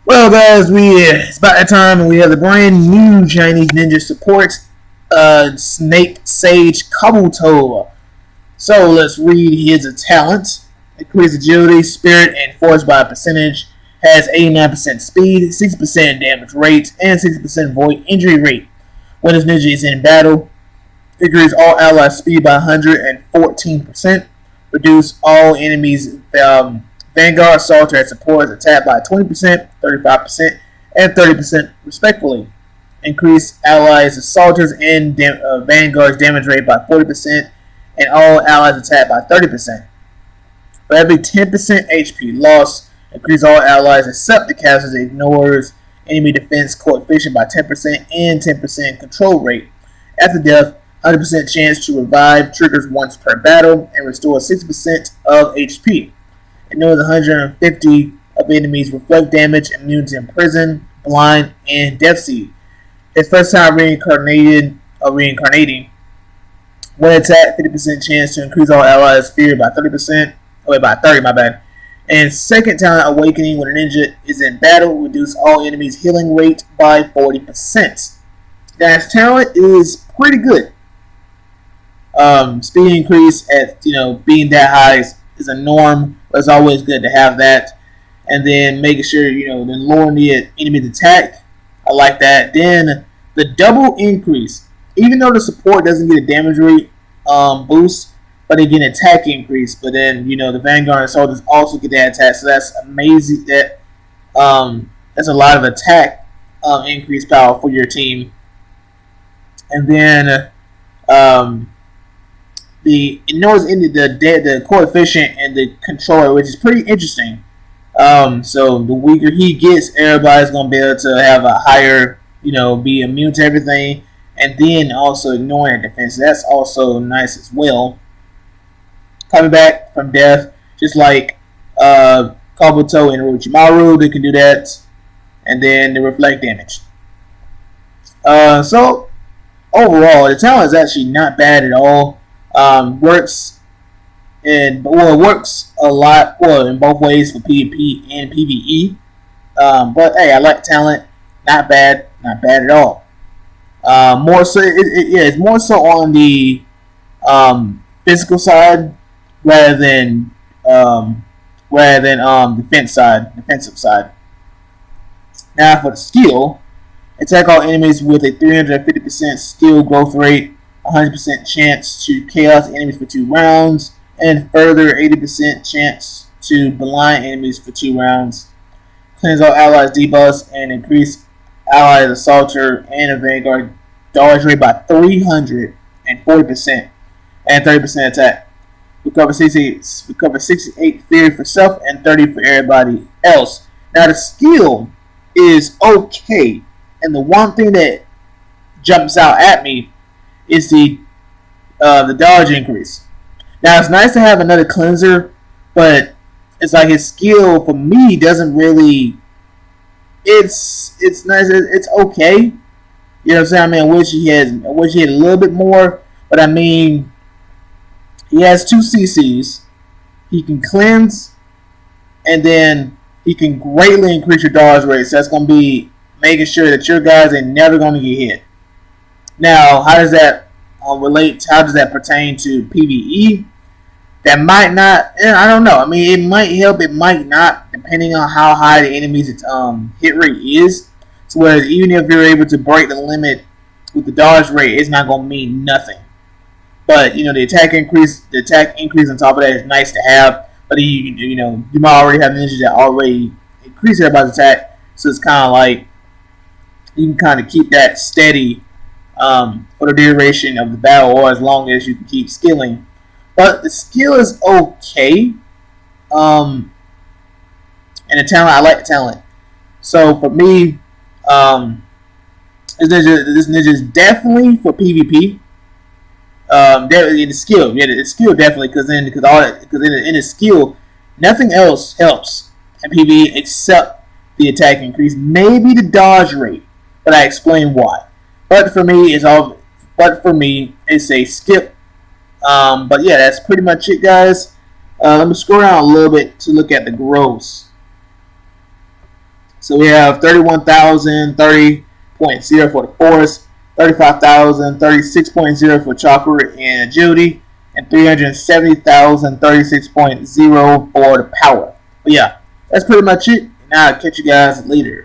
Well, guys, it's about that time, and we have the brand new Chinese ninja support, Snake Sage Kabuto. So let's read his talent. Increased agility, spirit, and force by a percentage. Has 89% speed, 6% damage rate, and 6% void injury rate. When his ninja is in battle, increase all allies' speed by 114%. Reduce all enemies' Vanguard, Salter, and Support attack by 20%, 35%, and 30% respectively. Increase allies' Assaulters and Vanguard's damage rate by 40%, and all allies' attack by 30%. For every 10% HP loss, increase all allies except the casters ignores enemy defense coefficient by 10% and 10% control rate. After death, 100% chance to revive triggers once per battle and restores 6% of HP. Ignores 150 of enemies reflect damage, immune to imprison, blind, and death seed. His first time reincarnating, when attacked, 50% chance to increase all allies' fear by 30%. By 30, my bad. And second time awakening when a ninja is in battle, reduce all enemies' healing rate by 40%. Now his talent is pretty good. Speed increase at being that high is a norm. But it's always good to have that. And then making sure then lowering the enemy's attack. I like that. Then the double increase, even though the support doesn't get a damage rate boost, but they get an attack increase. But then the Vanguard and soldiers also get that attack, so that's amazing. That's a lot of attack increase power for your team. And then the coefficient and the controller, which is pretty interesting. So the weaker he gets, everybody's gonna be able to have a higher, be immune to everything, and then also ignoring defense. That's also nice as well. Coming back from death, just like Kabuto and Orochimaru, they can do that, and then they reflect damage. So overall, the talent is actually not bad at all. Works a lot in both ways for PvP and PvE. But hey, I like talent. Not bad at all. More so, it's more so on the physical side rather than defensive side. Now for the skill, attack all enemies with a 350% skill growth rate, 100% chance to chaos enemies for 2 rounds, and further 80% chance to blind enemies for 2 rounds. Cleanse all allies debuffs and increase allies assaulter and a vanguard dodge rate by 340% and 30% attack. Recover 68 fear for self and 30 for everybody else. Now the skill is okay, and the one thing that jumps out at me is the dodge increase. Now it's nice to have another cleanser, but it's like his skill for me doesn't really. It's nice. It's okay. You know what I'm saying? I mean, I wish he had a little bit more, but I mean, he has 2 CCs. He can cleanse, and then he can greatly increase your dodge rate. So that's going to be making sure that your guys are never going to get hit. Now, how does that relate? How does that pertain to PvE? That might not. I don't know. I mean, it might help. It might not, depending on how high the enemy's hit rate is. So, whereas even if you're able to break the limit with the dodge rate, it's not going to mean nothing. But the attack increase on top of that is nice to have. But you might already have ninjas that already increase everybody's attack, so it's kind of like you can kind of keep that steady for the duration of the battle, or as long as you can keep skilling. But the skill is okay, and the talent, I like the talent. So for me, this ninja is definitely for PvP. The skill, the skill definitely, because in the skill, nothing else helps in PvE except the attack increase, maybe the dodge rate, but I explain why. But for me, it's a skip. But yeah, that's pretty much it, guys. Let me scroll down a little bit to look at the gross. So we have 31,030.0 for the force, 35,036.0 for chakra and agility, and 370,036.0 for the power. But yeah, that's pretty much it. And I'll catch you guys later.